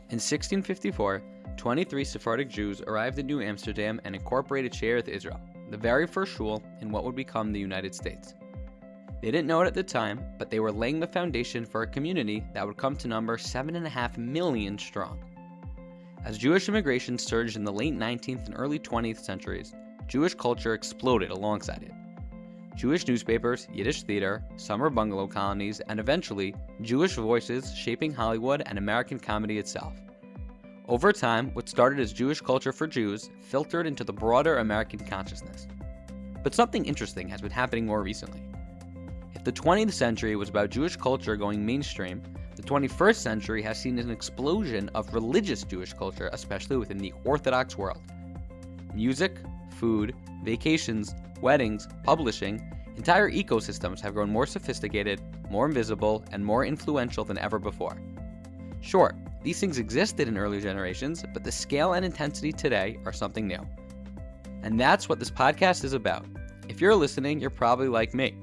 In 1654, 23 Sephardic Jews arrived in New Amsterdam and incorporated Shearith Israel, the very first shul in what would become the United States. They didn't know it at the time, but they were laying the foundation for a community that would come to number 7.5 million strong. As Jewish immigration surged in the late 19th and early 20th centuries, Jewish culture exploded alongside it. Jewish newspapers, Yiddish theater, summer bungalow colonies, and eventually, Jewish voices shaping Hollywood and American comedy itself. Over time, what started as Jewish culture for Jews filtered into the broader American consciousness. But something interesting has been happening more recently. If the 20th century was about Jewish culture going mainstream, the 21st century has seen an explosion of religious Jewish culture, especially within the Orthodox world. Music, food, vacations, weddings, publishing, entire ecosystems have grown more sophisticated, more invisible, and more influential than ever before. Sure, these things existed in earlier generations, but the scale and intensity today are something new. And that's what this podcast is about. If you're listening, you're probably like me.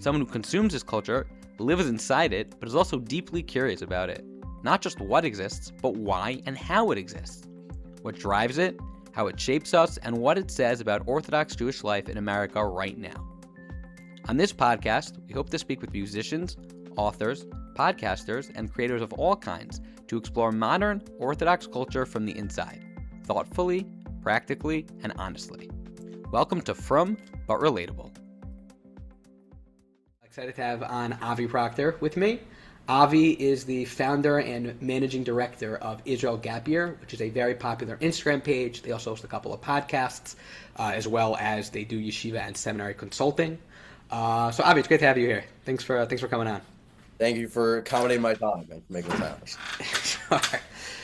Someone who consumes this culture, lives inside it, but is also deeply curious about it. Not just what exists, but why and how it exists. What drives it, how it shapes us, and what it says about Orthodox Jewish life in America right now. On this podcast, we hope to speak with musicians, authors, podcasters, and creators of all kinds to explore modern Orthodox culture from the inside, thoughtfully, practically, and honestly. Welcome to From But Relatable. Excited to have on Avi Proctor with me. Avi is the founder and managing director of Israel Gap Year, which is a very popular Instagram page. They also host a couple of podcasts, as well as they do yeshiva and seminary consulting. So Avi, it's great to have you here. Thanks for coming on. Thank you for accommodating my time and making the time. Sure.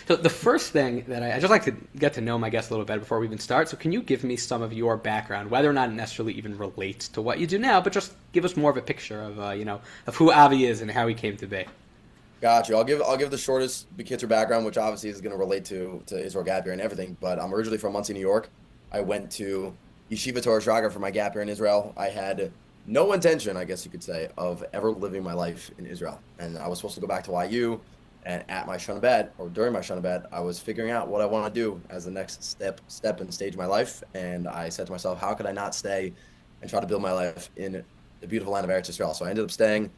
So the first thing that I just like to get to know my guests a little better before we even start. So can you give me some of your background, whether or not it necessarily even relates to what you do now, but just give us more of a picture of of who Avi is and how he came to be. Got you. I'll give the shortest Bekitzer background, which obviously is going to relate to Israel Gap Year and everything. But I'm originally from Monsey, New York. I went to Yeshiva Torah Shraga for my gap year in Israel. I had no intention, I guess you could say, of ever living my life in Israel. And I was supposed to go back to YU. And at my Shana Bet, or during my Shana Bet, I was figuring out what I want to do as the next step and stage of my life. And I said to myself, how could I not stay and try to build my life in the beautiful land of Eretz Yisrael? So I ended up staying,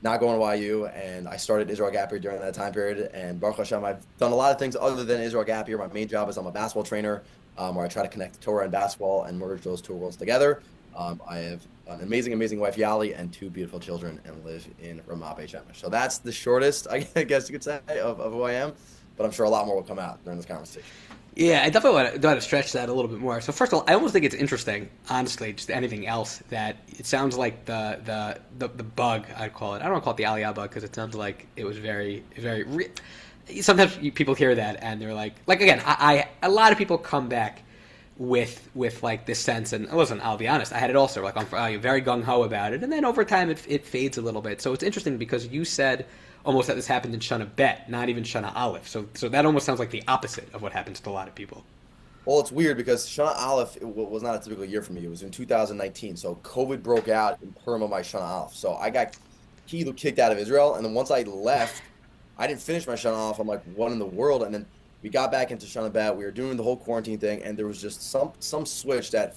not going to YU, and I started Israel Gap Year during that time period. And Baruch Hashem, I've done a lot of things other than Israel Gap Year. My main job is I'm a basketball trainer, where I try to connect Torah and basketball and merge those two worlds together. I have an amazing wife, Yali, and two beautiful children, and live in Ramat Beit Shemesh. So that's the shortest, I guess you could say, of who I am. But I'm sure a lot more will come out during this conversation. Yeah, I definitely want to stretch that a little bit more. So first of all, I almost think it's interesting, honestly, just anything else, that it sounds like the bug, I'd call it. I don't want to call it the Aliyah bug, because it sounds like it was very sometimes people hear that and they're like again, a lot of people come back with like this sense, and listen, I'll be honest, I had it also, like I'm very gung-ho about it, and then over time it fades a little bit. So it's interesting because you said almost that this happened in Shana Bet, not even Shana Aleph, so that almost sounds like the opposite of what happens to a lot of people. Well, it's weird because Shana Aleph was not a typical year for me. It was in 2019, so COVID broke out in Purim of my Shana Aleph, so I got kicked out of Israel, and then once I left, I didn't finish my Shana Aleph. I'm like, what in the world? And then we got back into Shana Bet. We were doing the whole quarantine thing, and there was just some switch that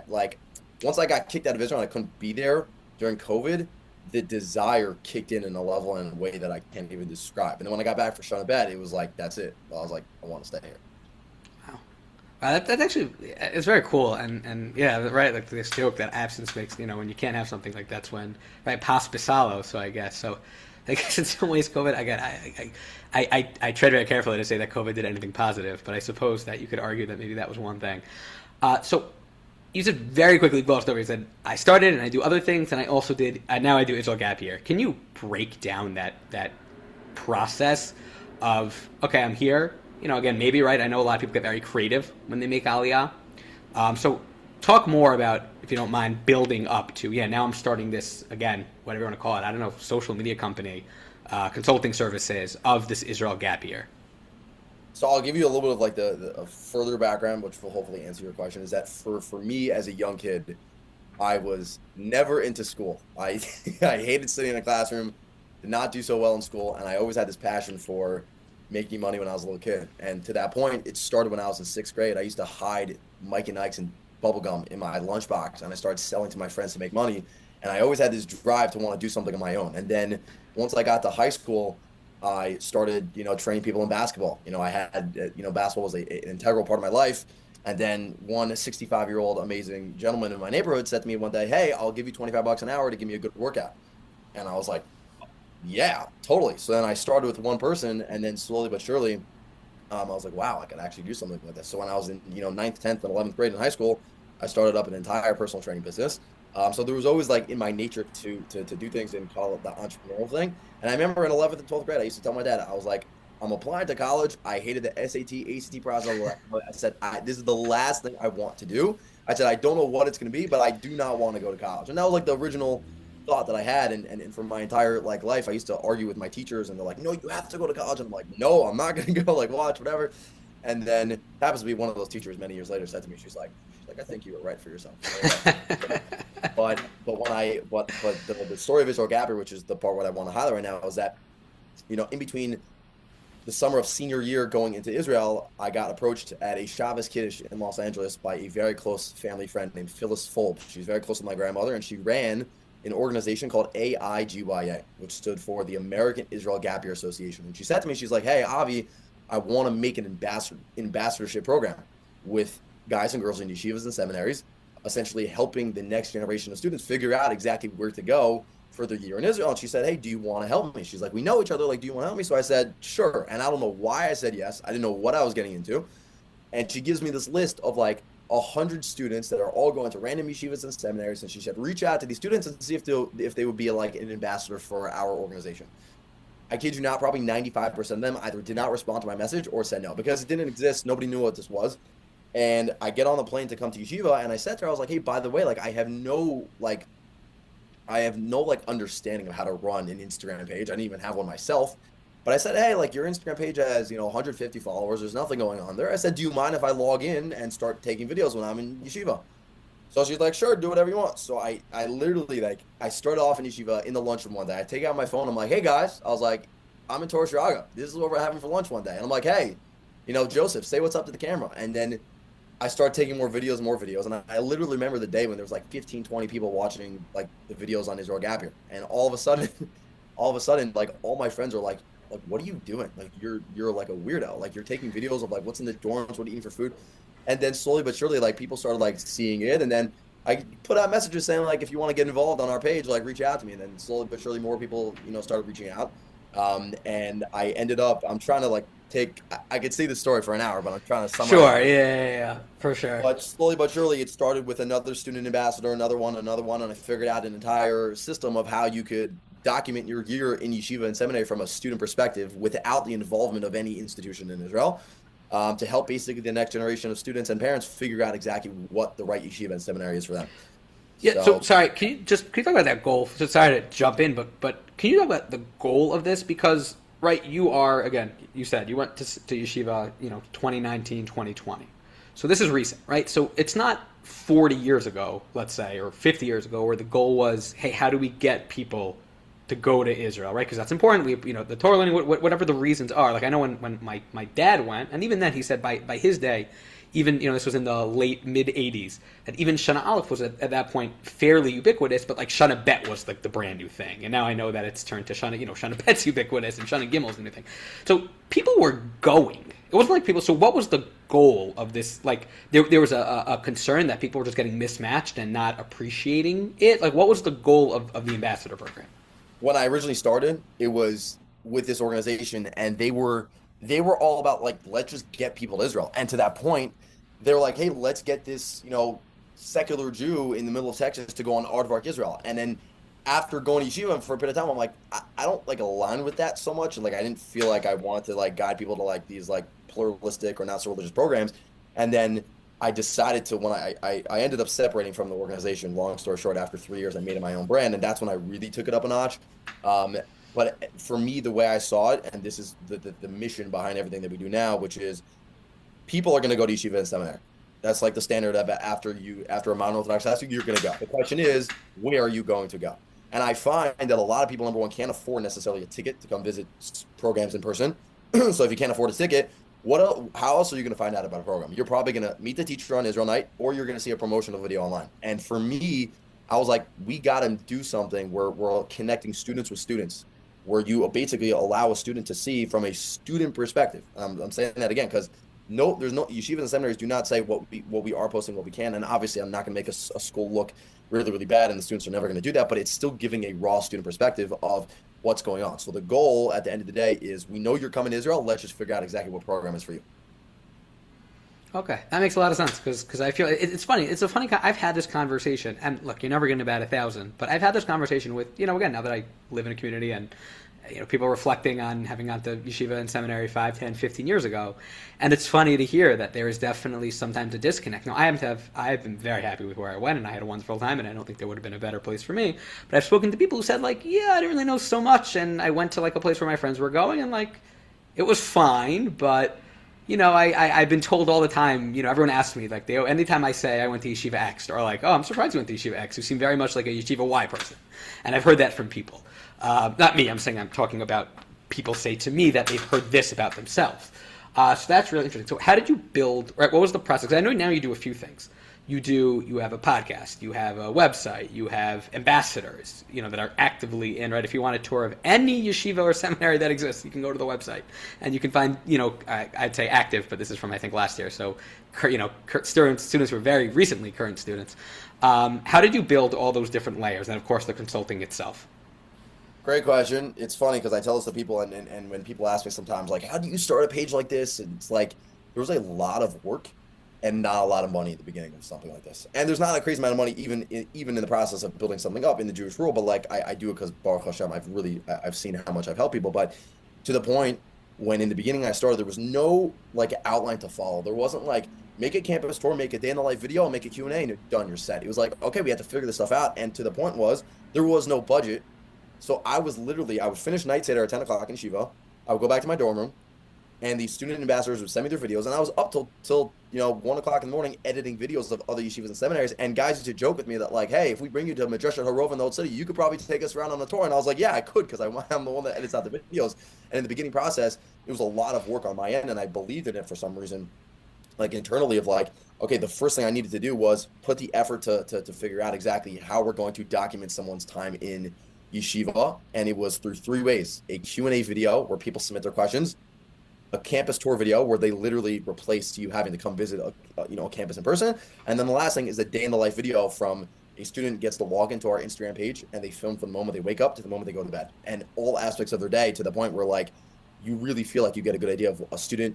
like once I got kicked out of Israel and I couldn't be there during COVID, the desire kicked in a level and a way that I can't even describe. And then when I got back for Shana Bet, it was like, that's it. I was like, I want to stay here. Wow. That's actually, it's very cool. And yeah, right, like this joke that absence makes, when you can't have something, like that's when, right, pas pisalo, so I guess. So I guess in some ways COVID, I tread very carefully to say that COVID did anything positive, but I suppose that you could argue that maybe that was one thing. So you said very quickly, glossed over, you said, I started and I do other things, and I also did, now I do Israel Gap Year. Can you break down that process of, okay, I'm here, again, maybe, right, I know a lot of people get very creative when they make Aliyah. So talk more about, if you don't mind, building up to, now I'm starting this, again, whatever you want to call it, I don't know, social media company, consulting services of this Israel Gap Year. So I'll give you a little bit of like the further background, which will hopefully answer your question, is that for me as a young kid, I was never into school. I hated sitting in a classroom, did not do so well in school, and I always had this passion for making money when I was a little kid. And to that point, it started when I was in 6th grade. I used to hide Mike and Ike's and bubble gum in my lunchbox, and I started selling to my friends to make money. And I always had this drive to want to do something on my own. And then once I got to high school, I started, training people in basketball. I had, basketball was an integral part of my life. And then one 65-year-old amazing gentleman in my neighborhood said to me one day, "Hey, I'll give you $25 an hour to give me a good workout." And I was like, "Yeah, totally." So then I started with one person, and then slowly but surely, I was like, "Wow, I could actually do something like this." So when I was in, 9th, 10th, and 11th grade in high school, I started up an entire personal training business. So there was always like in my nature to do things and call it the entrepreneurial thing. And I remember in 11th and 12th grade, I used to tell my dad, I was like, "I'm applying to college. I hated the SAT, ACT process." I said, "This is the last thing I want to do." I said, "I don't know what it's going to be, but I do not want to go to college." And that was like the original thought that I had. And for my entire life, I used to argue with my teachers, and they're like, "No, you have to go to college." And I'm like, "No, I'm not going to go. Like, watch, whatever." And then happens to be one of those teachers many years later said to me, she's like, "I think you were right for yourself." but the story of Israel Gapper, which is the part what I want to highlight right now, is that, in between the summer of senior year going into Israel, I got approached at a Shabbos Kiddush in Los Angeles by a very close family friend named Phyllis Folb. She's very close to my grandmother, and she ran an organization called AIGYA, which stood for the American Israel Gap Year Association. And she said to me, she's like, "Hey, Avi, I want to make an ambassadorship program with guys and girls in yeshivas and seminaries, essentially helping the next generation of students figure out exactly where to go for their year in Israel." And she said, "Hey, do you want to help me?" She's like, "We know each other. Like, do you want to help me?" So I said, "Sure." And I don't know why I said yes. I didn't know what I was getting into. And she gives me this list of like 100 students that are all going to random yeshivas and seminaries. And she said, "Reach out to these students and see if they would be like an ambassador for our organization." I kid you not, probably 95% of them either did not respond to my message or said no, because it didn't exist. Nobody knew what this was. And I get on the plane to come to yeshiva, and I said to her, I was like, "Hey, by the way, like I have no understanding of how to run an Instagram page. I didn't even have one myself." But I said, "Hey, like your Instagram page has, 150 followers. There's nothing going on there." I said, "Do you mind if I log in and start taking videos when I'm in yeshiva?" So she's like, "Sure, do whatever you want." So I literally, like, I started off in yeshiva in the lunchroom one day. I take out my phone. I'm like, "Hey guys," I was like, "I'm in Torah Shraga. This is what we're having for lunch one day." And I'm like, "Hey, Joseph, say what's up to the camera." And then I started taking more videos. And I literally remember the day when there was like 15, 20 people watching like the videos on Israel Gap Year. And all of a sudden, like all my friends are like, "What are you doing? Like you're like a weirdo. Like you're taking videos of like what's in the dorms, what are you eating for food?" And then slowly but surely, like people started like seeing it. And then I put out messages saying like, "If you want to get involved on our page, like reach out to me." And then slowly but surely more people, started reaching out. And I ended up, I'm trying to like I could see the story for an hour, but I'm trying to summarize. Sure, yeah, for sure. But slowly but surely, it started with another student ambassador, another one, and I figured out an entire system of how you could document your year in yeshiva and seminary from a student perspective without the involvement of any institution in Israel, to help basically the next generation of students and parents figure out exactly what the right yeshiva and seminary is for them. Yeah, so sorry, can you talk about that goal? So sorry to jump in, but can you talk about the goal of this? Because, right, you are, again, you said you went to yeshiva, 2019, 2020. So this is recent, right? So it's not 40 years ago, let's say, or 50 years ago, where the goal was, hey, how do we get people to go to Israel, right? Because that's important. We, the Torah learning, whatever the reasons are. Like I know when my dad went, and even then he said by his day, even, this was in the late mid 80s, that even Shana Aleph was at that point fairly ubiquitous, but like Shana Bet was like the brand new thing. And now I know that it's turned to Shana, Shana Bet's ubiquitous and Shana Gimel's the new thing. So people were going. It wasn't like people, so what was the goal of this? Like there was a concern that people were just getting mismatched and not appreciating it. Like what was the goal of the ambassador program? When I originally started, it was with this organization, and they were all about like, let's just get people to Israel. And to that point, they were like, "Hey, let's get this, secular Jew in the middle of Texas to go on Aardvark Israel." And then after going to yeshiva for a bit of time, I'm like, I don't like align with that so much. And like, I didn't feel like I wanted to like guide people to like these like pluralistic or not so religious programs. And then I decided to, when I ended up separating from the organization, long story short, after 3 years, I made it my own brand. And that's when I really took it up a notch. But for me, the way I saw it, and this is the mission behind everything that we do now, which is people are going to go to yeshiva and seminary. That's like the standard of after a mono-orthodox high school, you're going to go. The question is, where are you going to go? And I find that a lot of people, number one, can't afford necessarily a ticket to come visit programs in person. So if you can't afford a ticket, how else are you going to find out about a program? You're probably going to meet the teacher on Israel night, or you're going to see a promotional video online. And for me, I was like, we got to do something where we're connecting students with students, where you basically allow a student to see from a student perspective. I'm saying that again because there's no yeshivas and seminaries do not say what we are posting, what we can, and obviously I'm not going to make a school look really, really bad, and the students are never going to do that. But it's still giving a raw student perspective of what's going on. So the goal at the end of the day is we know you're coming to Israel. Let's just figure out exactly what program is for you. Okay, that makes a lot of sense because I feel it's funny. It's a funny. I've had this conversation, and look, you're never going to bat 1,000, but I've had this conversation with again now that I live in a community and people reflecting on having gone to yeshiva and seminary 5, 10, 15 years ago, and it's funny to hear that there is definitely sometimes a disconnect. Now I've been very happy with where I went, and I had a wonderful time, and I don't think there would have been a better place for me. But I've spoken to people who said I didn't really know so much, and I went to a place where my friends were going, and it was fine, but. I've been told all the time, everyone asks me, anytime I say I went to Yeshiva X, or oh, I'm surprised you went to Yeshiva X, who seem very much like a Yeshiva Y person. And I've heard that from people. Not me, I'm talking about people say to me that they've heard this about themselves. So that's really interesting. So how did you build, what was the process? 'Cause I know now you do a few things. You have a podcast, you have a website, you have ambassadors, that are actively in, right? If you want a tour of any yeshiva or seminary that exists, you can go to the website and you can find, I'd say active, but this is from, I think, last year. So, students were very recently current students. How did you build all those different layers? And of course, the consulting itself. Great question. It's funny because I tell this to people, and when people ask me sometimes, how do you start a page like this? And it's there was a lot of work and not a lot of money at the beginning of something like this. And there's not a crazy amount of money even in the process of building something up in the Jewish world, but I do it because Baruch Hashem, I've seen how much I've helped people. But to the point when in the beginning I started, there was no outline to follow. There wasn't make a campus tour, make a day in the life video, make a Q&A, and you're done, you're set. It was okay, we had to figure this stuff out. And to the point was there was no budget. So I would finish night Seder at 10 o'clock in Shiva. I would go back to my dorm room, and the student ambassadors would send me their videos, and I was up till 1 o'clock in the morning editing videos of other yeshivas and seminaries. And guys used to joke with me that hey, if we bring you to Madrashat Harov in the Old City, you could probably take us around on the tour. And I was like, yeah, I could, because I'm the one that edits out the videos. And in the beginning process, it was a lot of work on my end, and I believed in it for some reason, internally of okay, the first thing I needed to do was put the effort to figure out exactly how we're going to document someone's time in yeshiva. And it was through 3 ways: a Q&A video where people submit their questions, a campus tour video where they literally replaced you having to come visit a campus in person, and then the last thing is a day in the life video from a student gets to log into our Instagram page, and they film from the moment they wake up to the moment they go to bed, and all aspects of their day, to the point where you really feel like you get a good idea of a student,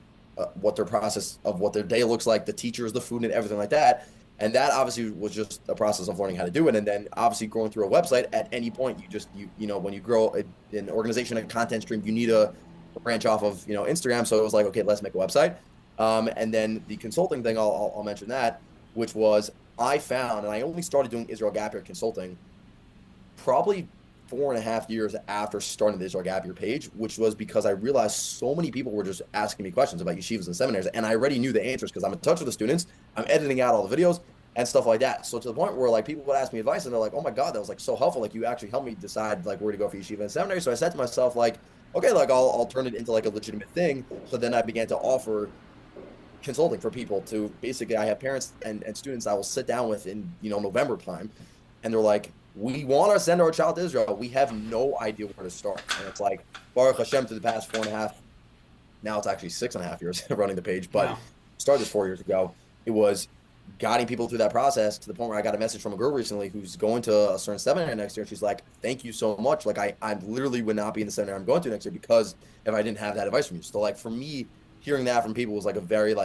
what their process of what their day looks like, the teachers, the food, and everything like that. And that obviously was just a process of learning how to do it. And then obviously growing through a website, at any point when you grow an organization, a content stream, you need a branch off of Instagram. So it was okay, let's make a website. And then the consulting thing, I'll mention that, which was I found, and I only started doing Israel Gap Year consulting probably 4.5 years after starting the Israel Gap Year page, which was because I realized so many people were just asking me questions about yeshivas and seminaries, and I already knew the answers because I'm in touch with the students, I'm editing out all the videos and stuff like that. So to the point where people would ask me advice, and they're oh my God, that was so helpful. You actually helped me decide where to go for yeshiva and seminary. So I said to myself okay, I'll turn it into a legitimate thing. So then I began to offer consulting for people to basically, I have parents and students I will sit down with in November time, and they're we want to send our child to Israel. We have no idea where to start. And it's Baruch Hashem, through the past 4.5, now it's actually 6.5 years running the page, but Wow. Started this 4 years ago. It was guiding people through that process to the point where I got a message from a girl recently who's going to a certain seminary next year. And she's thank you so much. I literally would not be in the seminary I'm going to next year because if I didn't have that advice from you. So for me, hearing that from people was a very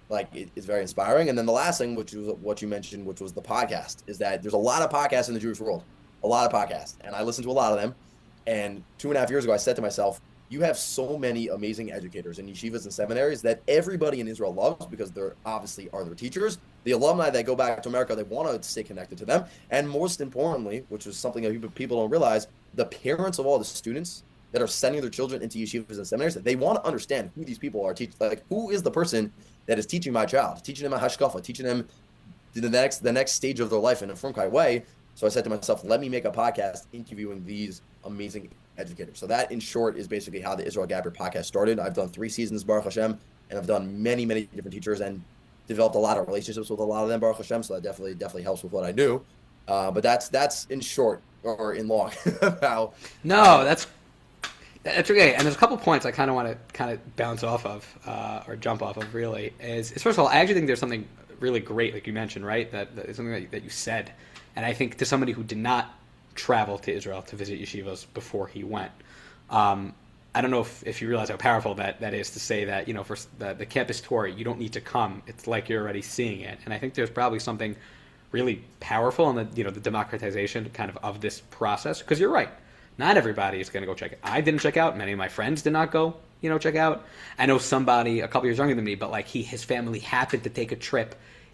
it's very inspiring. And then the last thing, which was what you mentioned, which was the podcast, is that there's a lot of podcasts in the Jewish world, a lot of podcasts. And I listen to a lot of them. And 2.5 years ago, I said to myself, you have so many amazing educators in yeshivas and seminaries that everybody in Israel loves because they're obviously are their teachers. The alumni that go back to America, they want to stay connected to them. And most importantly, which is something that people don't realize, the parents of all the students that are sending their children into yeshivas and seminaries, they want to understand who these people are teaching. Who is the person that is teaching my child, teaching them a hashkafa, teaching them the next stage of their life in a frumkai way. So I said to myself, let me make a podcast interviewing these amazing educators. So that, in short, is basically how the Israel Gap Year podcast started. I've done 3 seasons, Baruch Hashem, and I've done many, many different teachers and developed a lot of relationships with a lot of them, Baruch Hashem. So that definitely helps with what I do. But that's in short or in long how. No, that's okay. And there's a couple points I kind of want to bounce off of or jump off of. Really, is first of all, I actually think there's something really great, like you mentioned, right? That is something that you said, and I think to somebody who did not travel to Israel to visit yeshivas before he went. I don't know if you realize how powerful that is to say that, for the campus tour, you don't need to come. It's like you're already seeing it. And I think there's probably something really powerful in the democratization kind of this process. Because you're right. Not everybody is going to go check it. I didn't check out. Many of my friends did not go, check out. I know somebody a couple years younger than me, but his family happened to take a trip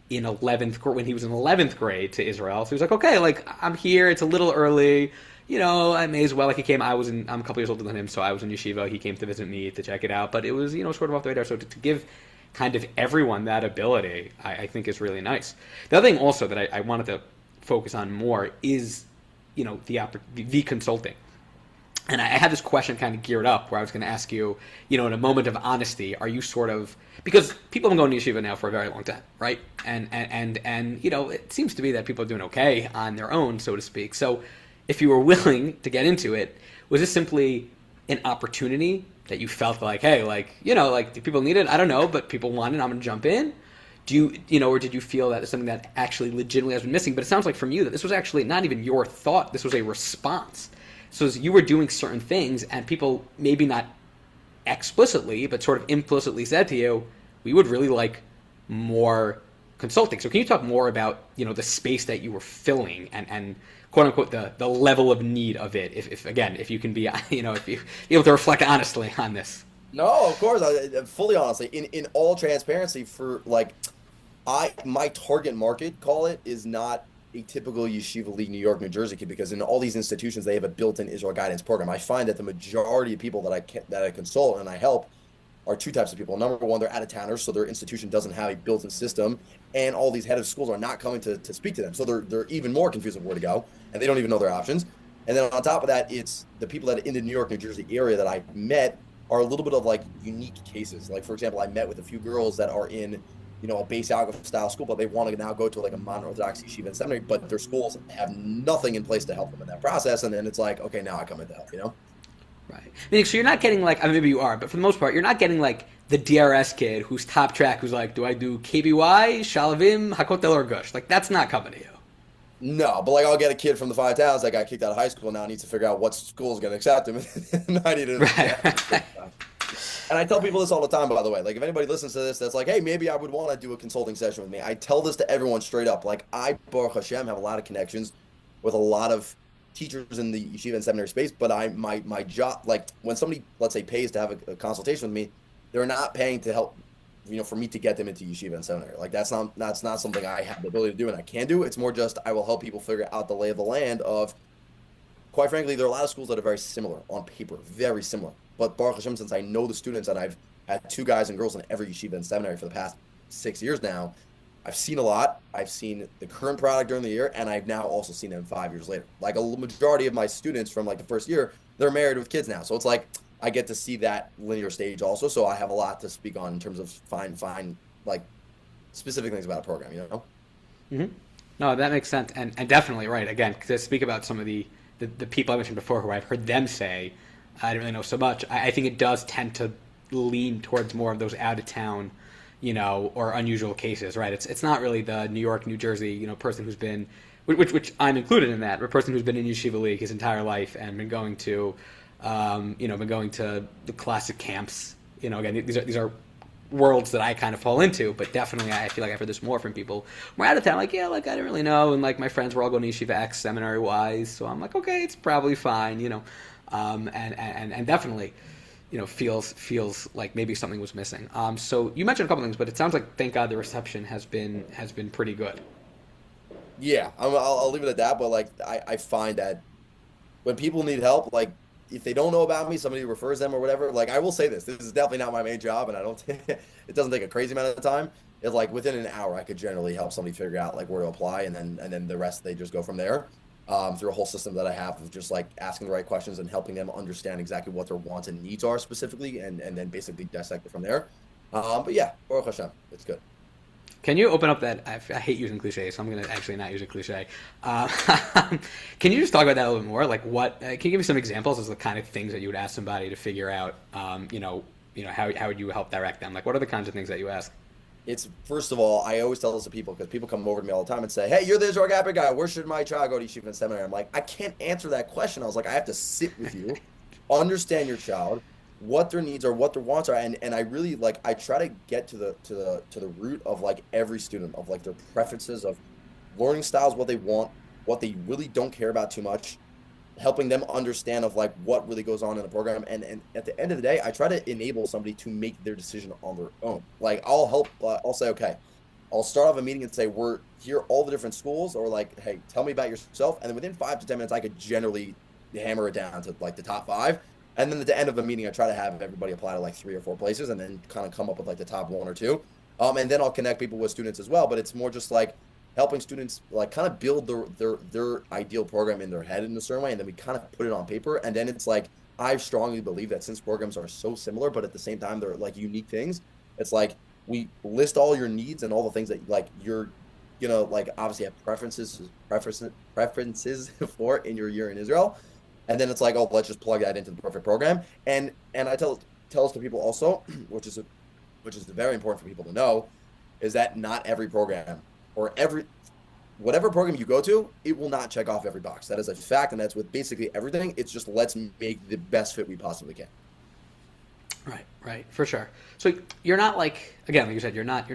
in 11th grade, when he was in 11th grade to Israel. So he was like, okay, I'm here. It's a little early. I may as well. I'm a couple years older than him, so I was in yeshiva. He came to visit me to check it out, but it was, sort of off the radar. So to give kind of everyone that ability, I think is really nice. The other thing also that I wanted to focus on more is, the consulting. And I had this question kind of geared up where I was going to ask you, in a moment of honesty, are you sort of, because people have been going to yeshiva now for a very long time, right? And it seems to be that people are doing okay on their own, so to speak. So if you were willing to get into it, was this simply an opportunity that you felt hey, do people need it? I don't know, but people want it, I'm going to jump in. Do you, or did you feel that it's something that actually legitimately has been missing? But it sounds like from you that this was actually not even your thought. This was a response. So you were doing certain things and people maybe not explicitly, but sort of implicitly said to you, we would really like more consulting. So can you talk more about, the space that you were filling and quote unquote, the level of need of it? If you can be, if you're able to reflect honestly on this. No, of course, fully honestly, in all transparency, for my target market, call it, is not a typical Yeshiva League New York, New Jersey kid, because in all these institutions they have a built-in Israel guidance program. I find that the majority of people that I consult and I help are 2 types of people. Number one, they're out-of-towners, so their institution doesn't have a built-in system, and all these head of schools are not coming to speak to them, so they're even more confused of where to go, and they don't even know their options. And then on top of that, it's the people that are in the New York, New Jersey area that I met are a little bit of unique cases. For example, I met with a few girls that are in a base algebra style school, but they want to now go to a modern-Orthodox yeshiva and seminary, but their schools have nothing in place to help them in that process. And then it's okay, now I come in to help, Right. So you're not getting maybe you are, but for the most part, you're not getting the DRS kid who's top track, who's do I do KBY, Shalavim, Hakotel, or Gush? That's not coming to you. No, but I'll get a kid from the 5 towns that got kicked out of high school now needs to figure out what school is going to accept him. And I need to. Right. And I tell people this all the time, by the way. If anybody listens to this, that's hey, maybe I would want to do a consulting session with me. I tell this to everyone straight up. I, Baruch Hashem, have a lot of connections with a lot of teachers in the yeshiva and seminary space, but my job, when somebody, let's say, pays to have a consultation with me, they're not paying to help, for me to get them into yeshiva and seminary. That's not something I have the ability to do and I can do. It's more just I will help people figure out the lay of the land of, quite frankly, there are a lot of schools that are very similar on paper, very similar. But Baruch Hashem, since I know the students, and I've had 2 guys and girls in every yeshiva and seminary for the past 6 years now, I've seen a lot. I've seen the current product during the year, and I've now also seen them 5 years later. A majority of my students from the first year, they're married with kids now. So it's I get to see that linear stage also. So I have a lot to speak on in terms of fine specific things about a program, Mm-hmm. No, that makes sense. And definitely right. Again, to speak about some of the people I mentioned before who I've heard them say, I don't really know so much. I think it does tend to lean towards more of those out of town, or unusual cases, right? It's not really the New York, New Jersey, person who's been, which I'm included in that, a person who's been in Yeshiva League his entire life and been going to, the classic camps. Again, these are worlds that I kind of fall into, but definitely I feel I've heard this more from people more out of town. I didn't really know, and my friends were all going to Yeshiva X seminary wise, so I'm okay, it's probably fine, and definitely, feels like maybe something was missing. So you mentioned a couple things, but it sounds like, thank God, the reception has been pretty good. Yeah, I'll leave it at that. But I find that when people need help, if they don't know about me, somebody refers them or whatever. I will say this is definitely not my main job, and I don't. It doesn't take a crazy amount of time. It's within an hour, I could generally help somebody figure out where to apply, and then the rest they just go from there. through a whole system that I have of just like asking the right questions and helping them understand exactly what their wants and needs are specifically, and then basically dissect it from there. But yeah, Baruch Hashem, it's good. Can you open up that? I hate using cliches, so I'm going to actually not use a cliche. Can you just talk about that a little bit more? Like, what? Can you give me some examples of the kind of things that you would ask somebody to figure out? How would you help direct them? Like, what are the kinds of things that you ask? It's first of all, I always tell this to people because people come over to me all the time and say, "Hey, you're the Israel Gapper guy. Where should my child go to yeshiva and seminary?" I'm like, I can't answer that question. I was like, I have to sit with you, understand your child, what their needs are, what their wants are, and I really like I try to get to the root of like every student, of like their preferences, of learning styles, what they want, what they really don't care about too much, helping them understand of like what really goes on in the program, and at the end of the day, I try to enable somebody to make their decision on their own. Like I'll help, I'll say, okay, I'll start off a meeting and say, we're here all the different schools, or like, hey, tell me about yourself, and then within 5 to 10 minutes I could generally hammer it down to like the top 5. And then at the end of a meeting, I try to have everybody apply to like 3 or 4 places, and then kind of come up with like the top 1 or 2. And then I'll connect people with students as well. But it's more just like helping students like kind of build their ideal program in their head in a certain way, and then we kind of put it on paper. And then it's like, I strongly believe that since programs are so similar, but at the same time they're like unique things, it's like we list all your needs and all the things that like you're, like obviously have preferences for in your year in Israel. And then it's like, oh, let's just plug that into the perfect program. And I tell us to people also, which is very important for people to know, is that not every program or whatever program you go to, it will not check off every box. That is a fact, and that's with basically everything. It's just let's make the best fit we possibly can. Right, for sure. So you're not like, again, like you said, you're not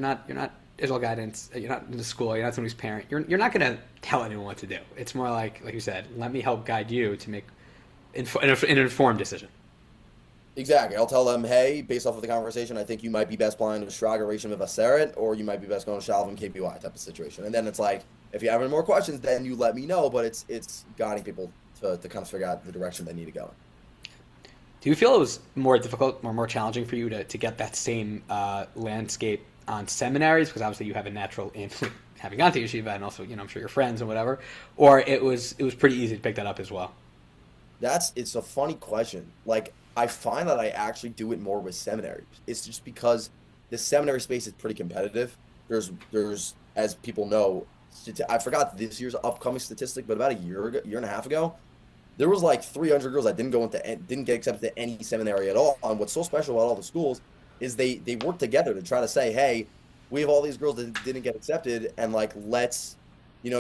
Israel guidance. You're not in the school. You're not somebody's parent. You're not going to tell anyone what to do. It's more like you said, let me help guide you to make an informed decision. Exactly. I'll tell them, hey, based off of the conversation, I think you might be best applying to Shraga Rishon of Aseret, or you might be best going to Shalom KPY type of situation. And then it's like, if you have any more questions, then you let me know. But it's guiding people to kind of figure out the direction they need to go in. Do you feel it was more difficult or more challenging for you to get that same landscape on seminaries? Because obviously you have a natural in having gone to yeshiva, and also, I'm sure your friends and whatever. Or it was pretty easy to pick that up as well? It's a funny question. Like, I find that I actually do it more with seminaries. It's just because the seminary space is pretty competitive. There's as people know, I forgot this year's upcoming statistic, but about a year and a half ago, there was like 300 girls that didn't get accepted to any seminary at all. And what's so special about all the schools is they work together to try to say, hey, we have all these girls that didn't get accepted, and like let's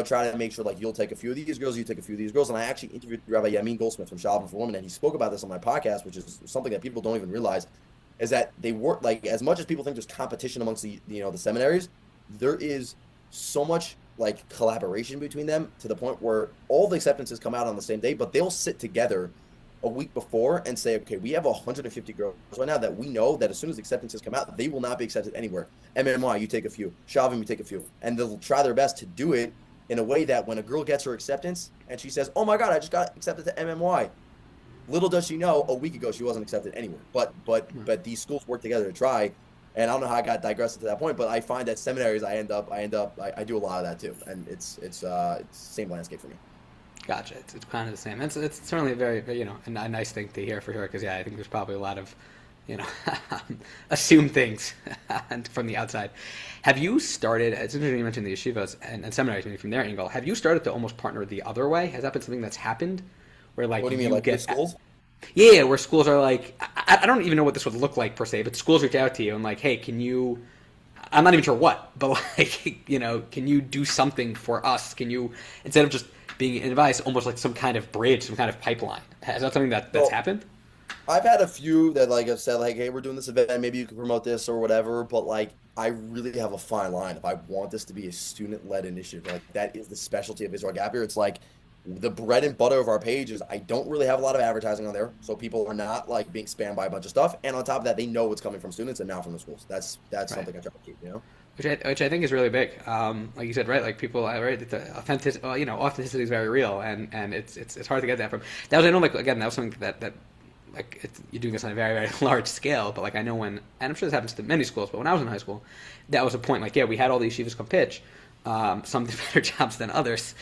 try to make sure like you'll take a few of these girls, you take a few of these girls. And I actually interviewed Rabbi Yamin Goldsmith from Shalom for Women, and he spoke about this on my podcast, which is something that people don't even realize, is that they work like, as much as people think there's competition amongst the the seminaries, there is so much like collaboration between them to the point where all the acceptances come out on the same day, but they'll sit together a week before and say, okay, we have 150 girls right now that we know that as soon as acceptances come out, they will not be accepted anywhere. MMY, you take a few. Shavim, you take a few. And they'll try their best to do it in a way that when a girl gets her acceptance and she says, oh my God, I just got accepted to MMY. Little does she know, a week ago she wasn't accepted anywhere. But these schools work together to try. And I don't know how I got digressed to that point, but I find that seminaries, I do a lot of that too. And it's the same landscape for me. Gotcha. It's kind of the same. It's certainly a very, a nice thing to hear for sure. Because I think there's probably a lot of, assume things from the outside. Have you started? It's interesting you mentioned the yeshivas and seminaries. Maybe from their angle, have you started to almost partner the other way? Has that been something that's happened? Where like, what do you mean, like with schools? Yeah, where schools are like, I don't even know what this would look like per se, but schools reach out to you and like, hey, can you? I'm not even sure what, but like, can you do something for us? Can you, instead of just being advised, almost like some kind of bridge, some kind of pipeline? Is that something that's happened? I've had a few that like have said like, hey, we're doing this event, maybe you can promote this or whatever. But like, I really have a fine line. If I want this to be a student-led initiative, like that is the specialty of Israel Gap Year. It's like the bread and butter of our page is I don't really have a lot of advertising on there, so people are not like being spammed by a bunch of stuff. And on top of that, they know what's coming from students and now from the schools. That's right. Something I try to keep, Which I think is really big. Like you said, right? Like people, right? The authenticity is very real, and it's hard to get that from. That was, I know, like again, that was something that like you're doing this on a very, very large scale. But like I know and I'm sure this happens to many schools, but when I was in high school, that was a point. Like, yeah, we had all these yeshivas come pitch. Some did better jobs than others.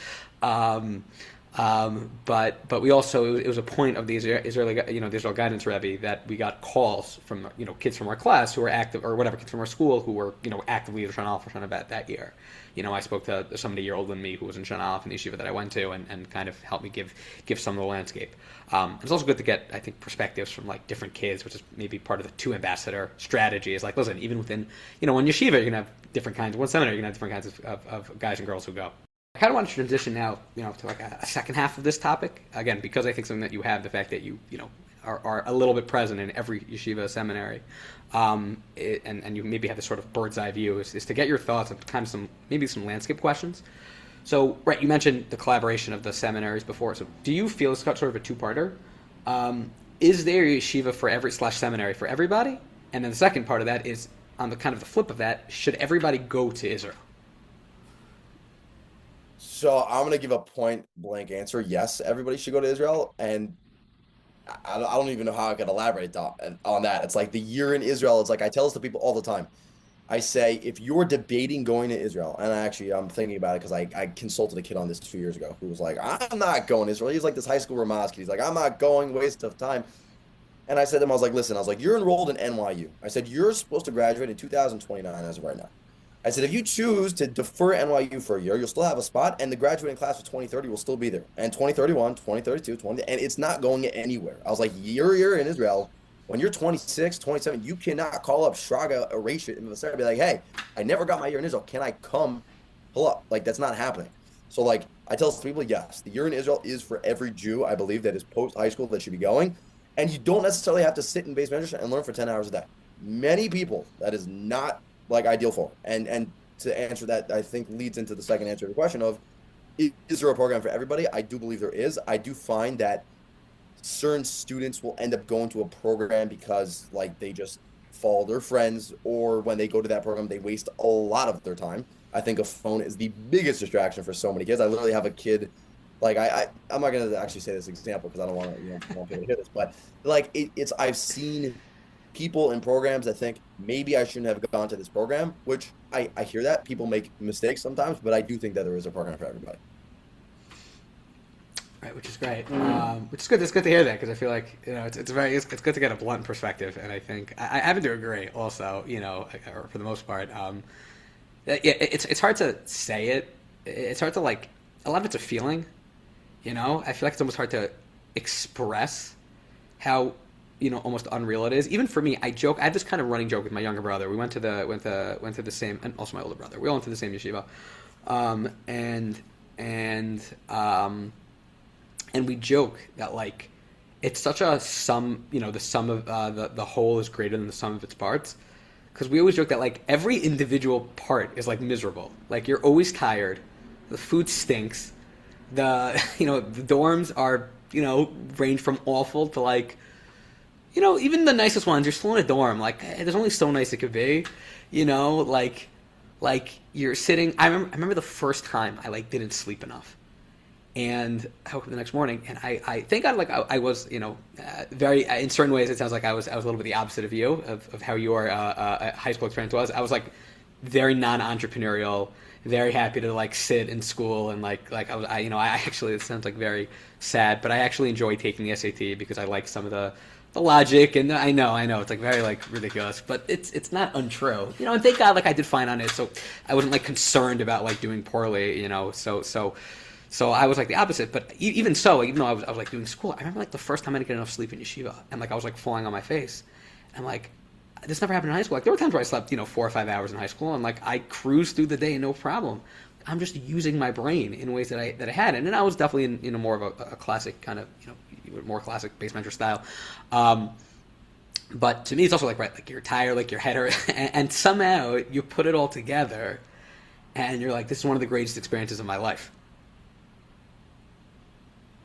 But we also, it was a point of the Israeli, the Israel Guidance Rebbe, that we got calls from, kids from our class who were active, or whatever, kids from our school who were, actively Shana Aleph or Shana Bet that year. I spoke to somebody a year older than me who was in Shana Aleph in the yeshiva that I went to, and kind of helped me give some of the landscape. It's also good to get, I think, perspectives from like different kids, which is maybe part of the two ambassador strategy. Is like, listen, even within, one yeshiva, you're gonna have different kinds. One seminary, you're gonna have different kinds of guys and girls who go. I kind of want to transition now, to like a second half of this topic. Again, because I think something that you have, the fact that you are a little bit present in every yeshiva seminary, and you maybe have this sort of bird's eye view, is to get your thoughts on kind of some landscape questions. So, right, you mentioned the collaboration of the seminaries before. So, do you feel it's got sort of a two-parter? Is there a yeshiva for seminary for everybody? And then the second part of that is, on the kind of the flip of that, should everybody go to Israel? So I'm going to give a point blank answer. Yes, everybody should go to Israel. And I don't even know how I could elaborate on that. It's like the year in Israel. It's like I tell this to people all the time. I say, if you're debating going to Israel, and I'm thinking about it because I consulted a kid on this 2 years ago who was like, I'm not going to Israel. He's like this high school Ramaz kid. He's like, I'm not going, waste of time. And I said to him, I was like, listen, you're enrolled in NYU. I said, you're supposed to graduate in 2029 as of right now. I said, if you choose to defer NYU for a year, you'll still have a spot, and the graduating class of 2030 will still be there. And 2031, 2032, and it's not going anywhere. I was like, you're in Israel. When you're 26, 27, you cannot call up Shraga, erase it, and be like, hey, I never got my year in Israel. Can I come pull up? Like, that's not happening. So, like, I tell people, yes, the year in Israel is for every Jew, I believe, that is post-high school that should be going. And you don't necessarily have to sit in base measure and learn for 10 hours a day. Many people, that is not like ideal for. And to answer that, I think leads into the second answer to the question of, is there a program for everybody? I do believe there is. I do find that certain students will end up going to a program because like they just follow their friends, or when they go to that program, they waste a lot of their time. I think a phone is the biggest distraction for so many kids. I literally have a kid, like I'm not going to actually say this example because I don't want people to hear this, but like I've seen people in programs that think maybe I shouldn't have gone to this program, which I hear that people make mistakes sometimes, but I do think that there is a program for everybody. Right, which is great. Which is good. It's good to hear that because I feel like it's good to get a blunt perspective, and I think I happen to agree. Also, or for the most part, it's hard to say it. It's hard to like a lot of it's a feeling. I feel like it's almost hard to express how almost unreal it is. Even for me, I have this kind of running joke with my younger brother. We went to the same, and also my older brother. We all went to the same yeshiva, and we joke that like it's such a sum. The sum of the whole is greater than the sum of its parts. Because we always joke that like every individual part is like miserable. Like you're always tired. The food stinks. The the dorms are range from awful to like. Even the nicest ones, you're still in a dorm. Like, there's only so nice it could be. Like you're sitting. I remember the first time I like didn't sleep enough, and I woke up the next morning, and I think I was very in certain ways it sounds like I was a little bit the opposite of you of how your high school experience was. I was like very non-entrepreneurial, very happy to like sit in school and like I actually, it sounds like very sad, but I actually enjoy taking the SAT because I like some of the logic, and I know it's like very like ridiculous, but it's not untrue, and thank God like I did fine on it, so I wasn't like concerned about like doing poorly, so I was like the opposite. But even so, even though I was like doing school, I remember like the first time I didn't get enough sleep in yeshiva, and like I was like falling on my face, and like this never happened in high school. Like there were times where I slept 4 or 5 hours in high school, and like I cruised through the day no problem. I'm just using my brain in ways that I had, and then I was definitely in a more of a classic kind of more classic base measure style. But to me, it's also like, right, like you're tired, like your head hurt, and somehow you put it all together, and you're like, this is one of the greatest experiences of my life.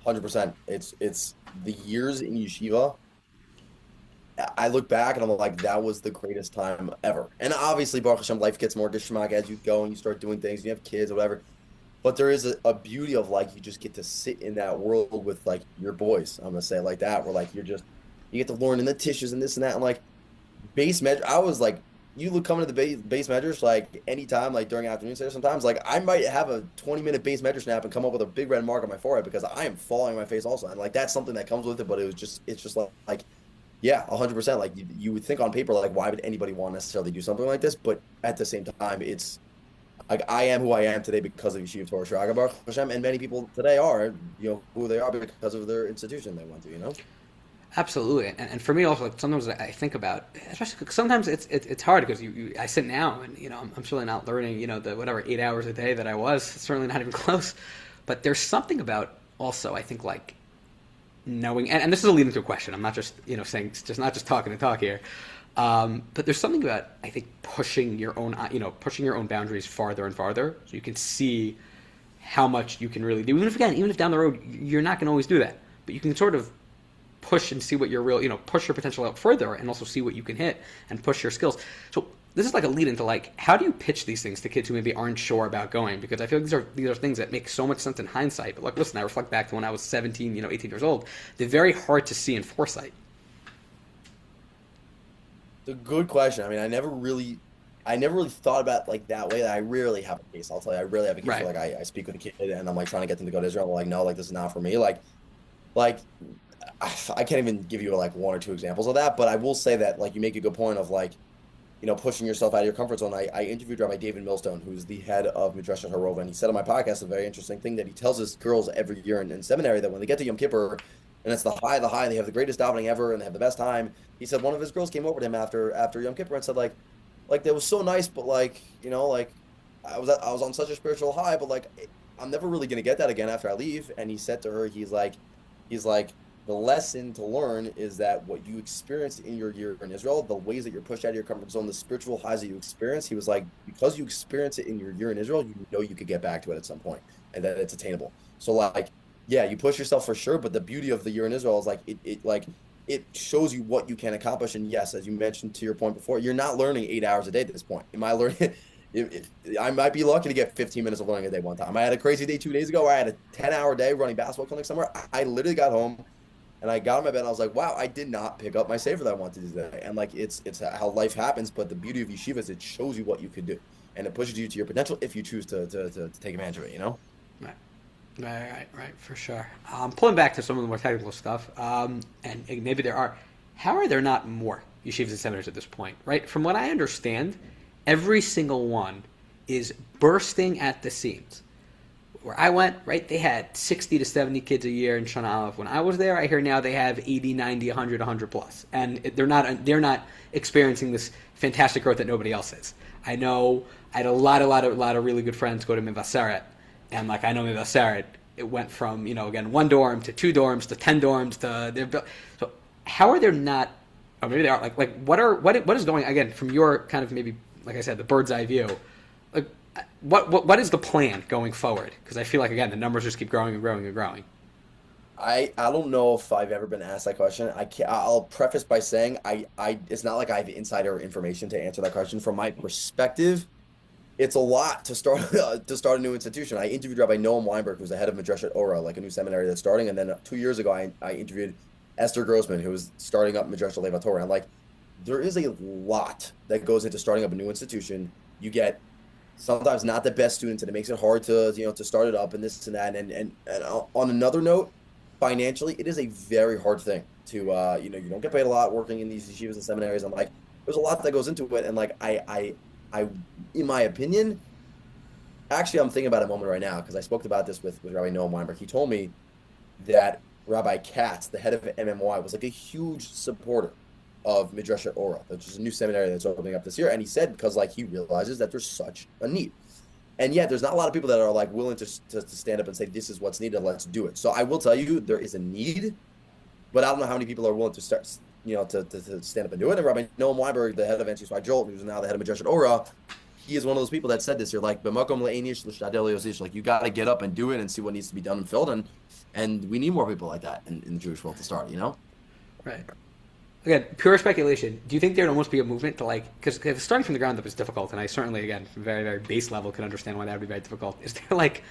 100%. It's the years in yeshiva. I look back and I'm like, that was the greatest time ever. And obviously, Baruch Hashem, life gets more geschmack as you go and you start doing things, and you have kids or whatever. But there is a beauty of like, you just get to sit in that world with like your boys. I'm gonna say it like that, where like you get to learn in the tissues and this and that. And like base measure, I was like you look coming to the base measures like anytime, like during afternoon session, sometimes like I might have a 20-minute base measure snap and come up with a big red mark on my forehead because I am falling on my face also. And like that's something that comes with it, but it's just like yeah, 100%. Like you would think on paper, like why would anybody want to necessarily do something like this? But at the same time, it's like I am who I am today because of Yeshiva Torah Shraga Baruch Hashem, and many people today are, who they are because of their institution they went to. Absolutely, and for me also, like sometimes I think about, especially because sometimes it's hard because I sit now and I'm certainly not learning the whatever 8 hours a day that I was, certainly not even close, but there's something about also I think like knowing, and this is a lead into a question. I'm not just saying just not just talking to talk here, but there's something about I think pushing your own boundaries farther and farther so you can see how much you can really do. Even if down the road you're not going to always do that, but you can sort of push and see what your real, push your potential out further and also see what you can hit and push your skills. So this is like a lead into like, how do you pitch these things to kids who maybe aren't sure about going? Because I feel like these are things that make so much sense in hindsight. But like, listen, I reflect back to when I was 17, 18 years old. They're very hard to see in foresight. It's a good question. I mean, I never really thought about it like that way. I rarely have a case. I'll tell you, I rarely have a case Right. where like I speak with a kid and I'm like trying to get them to go to Israel. I'm like, no, like this is not for me. Like I can't even give you like one or two examples of that, but I will say that like you make a good point of like, pushing yourself out of your comfort zone. I interviewed Rabbi David Millstone, who's the head of Midrashat Harova, and he said on my podcast a very interesting thing that he tells his girls every year in seminary that when they get to Yom Kippur, and it's the high, they have the greatest davening ever, and they have the best time. He said one of his girls came over to him after Yom Kippur and said like that was so nice, but like like I was on such a spiritual high, but like I'm never really gonna get that again after I leave. And he said to her, he's like the lesson to learn is that what you experienced in your year in Israel, the ways that you're pushed out of your comfort zone, the spiritual highs that you experience, he was like, because you experience it in your year in Israel, you could get back to it at some point and that it's attainable. So like, yeah, you push yourself for sure, but the beauty of the year in Israel is like, it shows you what you can accomplish. And yes, as you mentioned to your point before, you're not learning 8 hours a day at this point. Am I learning? I might be lucky to get 15 minutes of learning a day one time. I had a crazy day 2 days ago where I had a 10-hour day running basketball clinic somewhere. I literally got home and I got on my bed and I was like, wow, I did not pick up my saver that I wanted to do today. And like, it's how life happens. But the beauty of yeshiva is it shows you what you could do and it pushes you to your potential if you choose to take advantage of it, Right, for sure. Pulling back to some of the more technical stuff, and maybe how are there not more yeshivas and seminaries at this point, right? From what I understand, every single one is bursting at the seams. Where I went, right, they had 60 to 70 kids a year in Shana Aleph. When I was there, I hear now they have 80, 90, 100 plus. And they're not experiencing this fantastic growth that nobody else is. I know I had a lot of really good friends go to Mivaseret. And like I know Mivaseret, it went from, again, 1 dorm to 2 dorms to 10 dorms to so how are there not, or maybe they are, like what is going, again, from your kind of maybe, like I said, the bird's eye view, like what is the plan going forward? Because I feel like, again, the numbers just keep growing and growing and growing. I don't know if I've ever been asked that question. I'll preface by saying it's not like I have insider information to answer that question. From my perspective, it's a lot to start a new institution. I interviewed Rabbi Noam Weinberg, who's the head of Midrashat Ora, like a new seminary that's starting. And then 2 years ago, I interviewed Esther Grossman, who was starting up Midrashat Levat Torah. And like, there is a lot that goes into starting up a new institution. You get sometimes not the best students, and it makes it hard to to start it up and this and that. And on another note, financially, it is a very hard thing to you don't get paid a lot working in these yeshivas and seminaries. And like, there's a lot that goes into it. And like, I in my opinion, actually, I'm thinking about it a moment right now because I spoke about this with Rabbi Noam Weinberg. He told me that Rabbi Katz, the head of MMY, was like a huge supporter of Midrashat Ora, which is a new seminary that's opening up this year. And he said because like he realizes that there's such a need. And yet there's not a lot of people that are like willing to stand up and say, this is what's needed, let's do it. So I will tell you, there is a need, but I don't know how many people are willing to start, to stand up and do it. And Rabbi Noam Weinberg, the head of NC Jolt, who's now the head of Midrashat Ora, he is one of those people that said this. You're like, like you got to get up and do it and see what needs to be done and filled. And we need more people like that in the Jewish world to start, Right. Again, pure speculation. Do you think there'd almost be a movement to like, because starting from the ground up is difficult, and I certainly, again, from very, very base level, can understand why that would be very difficult. Is there like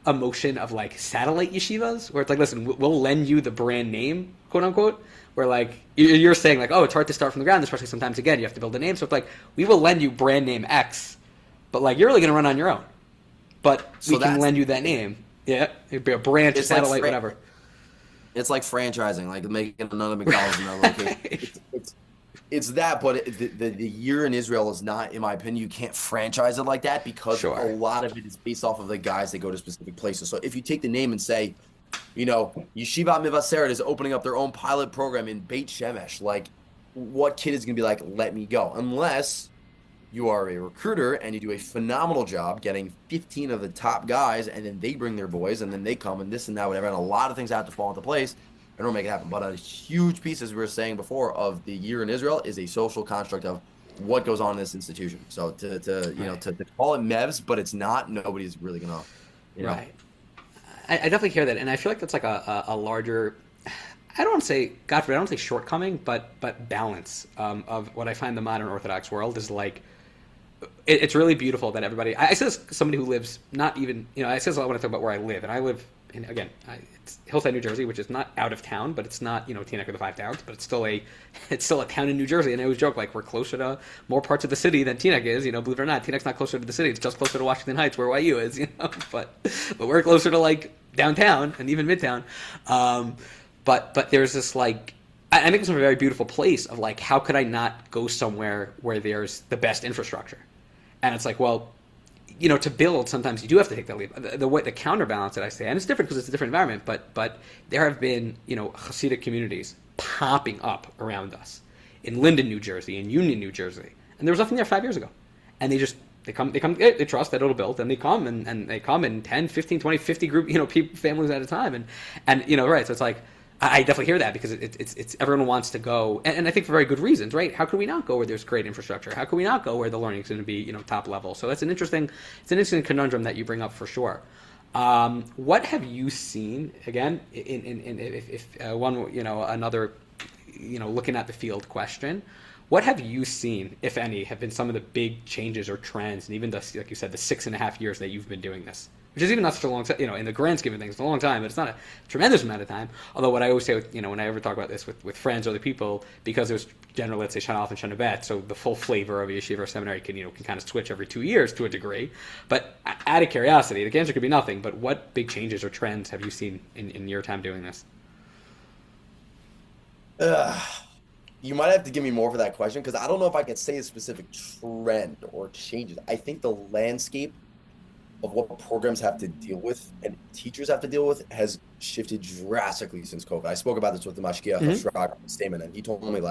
a motion of like satellite yeshivas, where it's like, listen, we'll lend you the brand name, quote unquote, where like you're saying like, oh, it's hard to start from the ground, especially sometimes again you have to build a name. So it's like we will lend you brand name X, but like you're really going to run on your own. But we can lend you that name. Yeah, it'd be a branch, a satellite, whatever. It's like franchising, like making another McDonald's in another location. It's that, but the year in Israel is not, in my opinion, you can't franchise it like that because a lot of it is based off of the guys that go to specific places. So if you take the name and say, you know, Yeshiva Mivaseret is opening up their own pilot program in Beit Shemesh, like what kid is going to be like, let me go? Unless you are a recruiter and you do a phenomenal job getting 15 of the top guys and then they bring their boys and then they come and this and that, whatever. And a lot of things have to fall into place. I don't make it happen, but a huge piece, as we were saying before, of the year in Israel is a social construct of what goes on in this institution. So to call it Mevs, but it's not. Nobody's really gonna, Right. I definitely hear that, and I feel like that's like a larger. I don't want to say, God forbid, I don't say shortcoming, but balance of what I find the modern Orthodox world is like. It's really beautiful that everybody. I say this as somebody who lives not even. I say this a lot when I talk about where I live, and I live. And again, it's Hillside, New Jersey, which is not out of town, but it's not, Teaneck or the Five Towns, but it's still a town in New Jersey. And I always joke, like, we're closer to more parts of the city than Teaneck is, believe it or not. Teaneck's not closer to the city. It's just closer to Washington Heights, where YU is, but we're closer to, like, downtown and even Midtown. But there's this, like, I think it's a very beautiful place of, like, how could I not go somewhere where there's the best infrastructure? And it's like, well, to build, sometimes you do have to take that leap. The counterbalance that I say, and it's different because it's a different environment, but there have been, Hasidic communities popping up around us in Linden, New Jersey, in Union, New Jersey. And there was nothing there 5 years ago. And they trust that it'll build, and they come, and they come in 10, 15, 20, 50 group, families at a time. And right, so it's like, I definitely hear that because it's everyone wants to go, and I think for very good reasons, right? How can we not go where there's great infrastructure? How can we not go where the learning is going to be, top level? So that's an interesting conundrum that you bring up for sure. What have you seen again if one, another, looking at the field question? What have you seen, if any, have been some of the big changes or trends, and even like you said, the 6.5 years that you've been doing this? Which is even not such a long time, in the grand scheme of things, it's a long time, but it's not a tremendous amount of time. Although what I always say, when I ever talk about this with friends or other people, because it was generally, let's say, Shana Aleph and Shana Bet, so the full flavor of a yeshiva or seminary can kind of switch every 2 years to a degree. But out of curiosity, the answer could be nothing, but what big changes or trends have you seen in your time doing this? You might have to give me more for that question, because I don't know if I can say a specific trend or changes. I think the landscape of what programs have to deal with and teachers have to deal with has shifted drastically since COVID. I spoke about this with the Mashgiach statement, and he told me,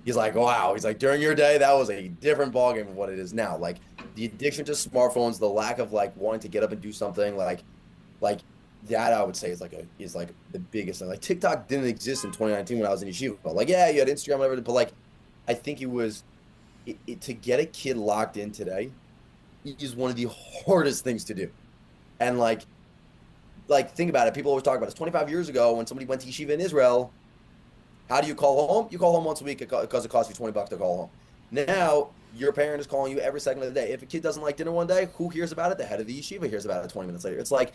he's like, wow, he's like, during your day, that was a different ballgame of what it is now. Like, the addiction to smartphones, the lack of, wanting to get up and do something, like that, I would say is the biggest thing. Like, TikTok didn't exist in 2019 when I was in yeshiva. But, yeah, you had Instagram and everything, but, I think it was to get a kid locked in today is one of the hardest things to do. And think about it. People always talk about this. 25 years ago, when somebody went to yeshiva in Israel, how do you call home? You call home once a week because it costs you $20 to call home. Now, your parent is calling you every second of the day. If a kid doesn't like dinner one day, who hears about it? The head of the yeshiva hears about it 20 minutes later. It's like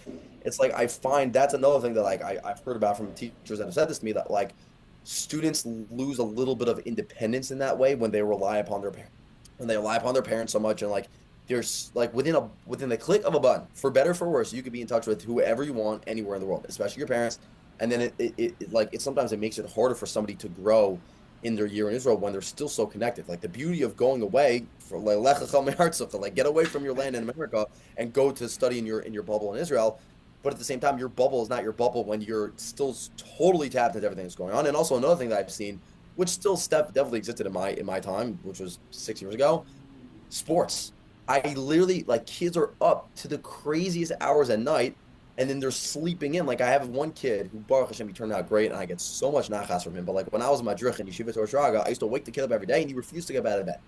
I find that's another thing that I've heard about from teachers that have said this to me, that students lose a little bit of independence in that way when they rely upon their parents so much, and there's within the click of a button, for better or for worse, you could be in touch with whoever you want anywhere in the world, especially your parents. And then it sometimes it makes it harder for somebody to grow in their year in Israel when they're still so connected. Like, the beauty of going away for get away from your land in America and go to study in your bubble in Israel. But at the same time, your bubble is not your bubble when you're still totally tapped into everything that's going on. And also another thing that I've seen, which still definitely existed in my time, which was 6 years ago, sports. I literally, kids are up to the craziest hours at night, and then they're sleeping in. I have one kid who, Baruch Hashem, he turned out great, and I get so much nachas from him. But when I was in Madrich in Yeshiva Torah Shraga, I used to wake the kid up every day, and he refused to get out of bed.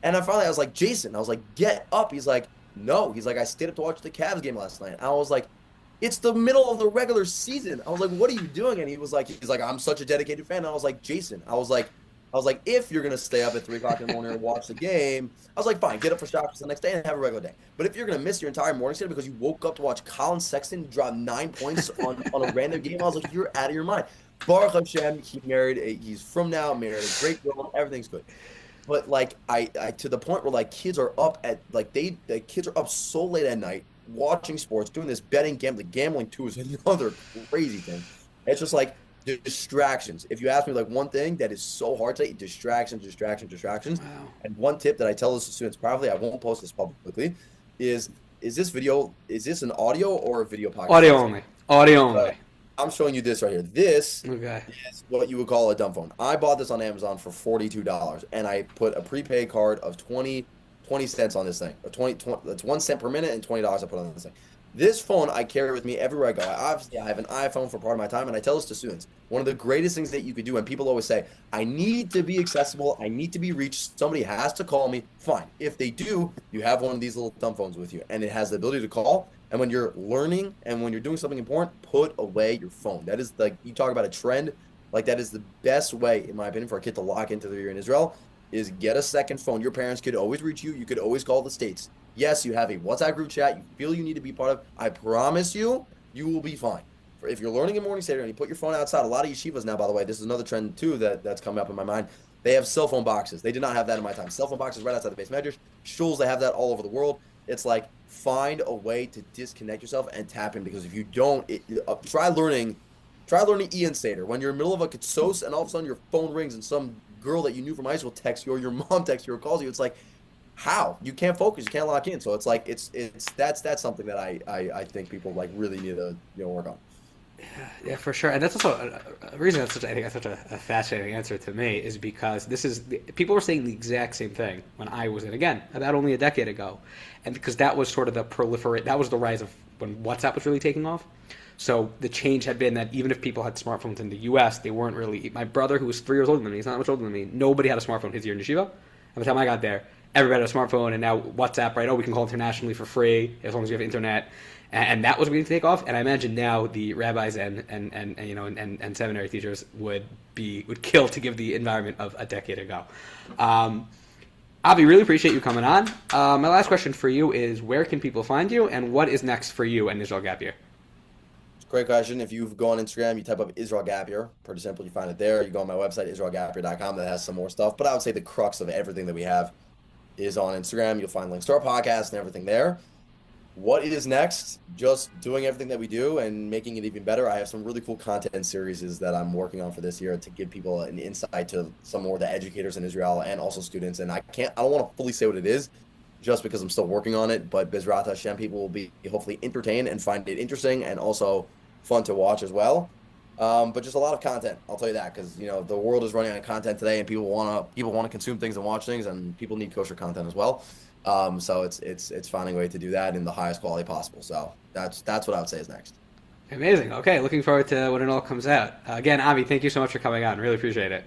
And I was like, Jason, get up. He's like, no. He's like, I stayed up to watch the Cavs game last night. I was like, it's the middle of the regular season. I was like, what are you doing? And he's like, I'm such a dedicated fan. And I was like, Jason, I was like, if you're gonna stay up at 3 o'clock in the morning and watch the game, I was like, fine, get up for showers the next day and have a regular day. But if you're gonna miss your entire morning schedule because you woke up to watch Colin Sexton drop 9 points on a random game, I was like, you're out of your mind. Baruch Hashem, he's from now, married a great girl, everything's good. But like I to the point where like kids are up at like the kids are up so late at night watching sports, doing this betting, gambling too is another crazy thing. It's just like distractions. If you ask me like one thing that is so hard to say, distractions. Wow. And one tip that I tell the students privately, I won't post this publicly, is this an audio or a video podcast? Audio only. I'm showing you this right here. This Okay. is what you would call a dumb phone. I bought this on Amazon for $42, and I put a prepaid card of 20 cents on this thing. That's 1 cent per minute and $20 I put on this thing. This phone I carry with me everywhere I go. I have an iPhone for part of my time, and I tell this to students. One of the greatest things that you could do, and people always say, I need to be accessible, I need to be reached, somebody has to call me. Fine. If they do, you have one of these little dumb phones with you, and it has the ability to call. And when you're learning and when you're doing something important, put away your phone. That is like, you talk about a trend, like that is the best way, in my opinion, for a kid to lock into the year in Israel, is get a second phone. Your parents could always reach you. You could always call the States. Yes, you have a WhatsApp group chat you feel you need to be part of. I promise you, you will be fine. If you're learning in morning Seder and you put your phone outside, a lot of yeshivas now, by the way, this is another trend too that's coming up in my mind. They have cell phone boxes. They did not have that in my time. Cell phone boxes right outside the base medrash. Shuls, they have that all over the world. It's like, find a way to disconnect yourself and tap in, because if you don't, try learning Ian Seder. When you're in the middle of a kitsos and all of a sudden your phone rings and some girl that you knew from high school texts you, or your mom texts you or calls you, it's like, how? You can't focus, you can't lock in. So it's like that's something that I think people like really need to work on. Yeah, for sure. And that's also a reason I think that's such a fascinating answer to me, is because people were saying the exact same thing when I was in, again, about only a decade ago. And because that was sort of that was the rise of when WhatsApp was really taking off. So the change had been that even if people had smartphones in the U.S., they weren't really, my brother, who was 3 years older than me, he's not much older than me, nobody had a smartphone his year in Yeshiva. By the time I got there, everybody had a smartphone, and now WhatsApp, right? Oh, we can call internationally for free as long as you have internet. And that was beginning to take off. And I imagine now the rabbis and seminary teachers would kill to give the environment of a decade ago. Avi, really appreciate you coming on. My last question for you is, where can people find you, and what is next for you and Israel Gap Year? Great question. If you go on Instagram, you type up Israel Gap Year, pretty simple, you find it there. You go on my website, israelgapyear.com, that has some more stuff. But I would say the crux of everything that we have is on Instagram. You'll find links to our podcast and everything there. What is next? Just doing everything that we do and making it even better. I have some really cool content series that I'm working on for this year to give people an insight to some more of the educators in Israel and also students. And I don't want to fully say what it is just because I'm still working on it, but Bezrat Hashem, people will be hopefully entertained and find it interesting and also fun to watch as well. But just a lot of content, I'll tell you that, because the world is running on content today, and people want to consume things and watch things, and people need kosher content as well. So it's finding a way to do that in the highest quality possible. So that's what I would say is next. Amazing. Okay, looking forward to when it all comes out. Again, Avi, thank you so much for coming on. Really appreciate it.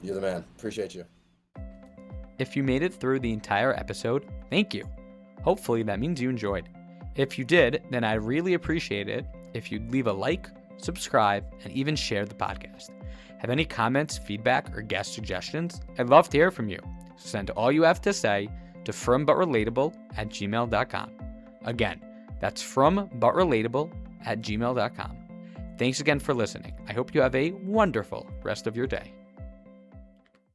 You're the man. Appreciate you. If you made it through the entire episode, thank you. Hopefully that means you enjoyed. If you did, then I'd really appreciate it if you'd leave a like, subscribe, and even share the podcast. Have any comments, feedback, or guest suggestions? I'd love to hear from you. So send all you have to say to frombutrelatable@gmail.com. Again, that's frombutrelatable@gmail.com. Thanks again for listening. I hope you have a wonderful rest of your day.